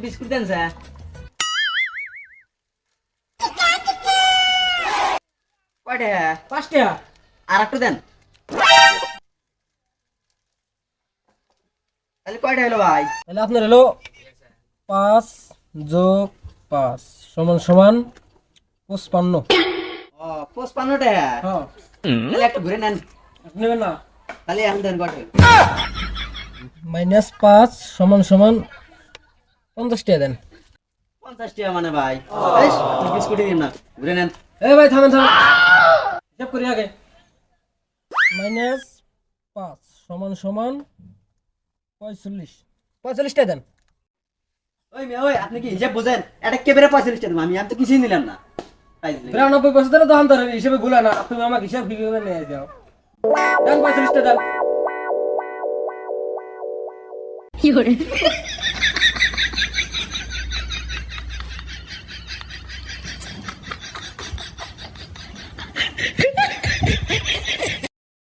Biscuit দেন sir. কয়টা? 5 টাকা। আর একটু দেন। তাহলে কয়টা হলো ভাই? তাহলে আপনার হলো 5 যোগ 5 সমান সমান 55। ও 55 টাকা। হ্যাঁ, তাহলে একটু ঘুরে নেন। আপনি নেবেন না। তাহলে এখন দেন কয়টা? -5 সমান সমান 50 টাকা দেন। 50 টাকা মানে ভাই? বেশ, আপনি বিস্কুটই দিন না, ঘুরে নেন। এই ভাই থামেন থামেন, হিসাব করি আগে। -5 সমান সমান 45 টাকা দেন। ওই মেয়ে, ওই আপনি কি হিসাব বুঝেন? এটা কেবারে 45 টাকা দেবো আমি তো কিছুই নিলাম না। তাই দিলে। 93 পয়সা দিলে তখন তার হিসেবে ভুলে না, তুমি আমাকে হিসাব কিভাবে নিয়ে যাও। দেন 45 টাকা দেন।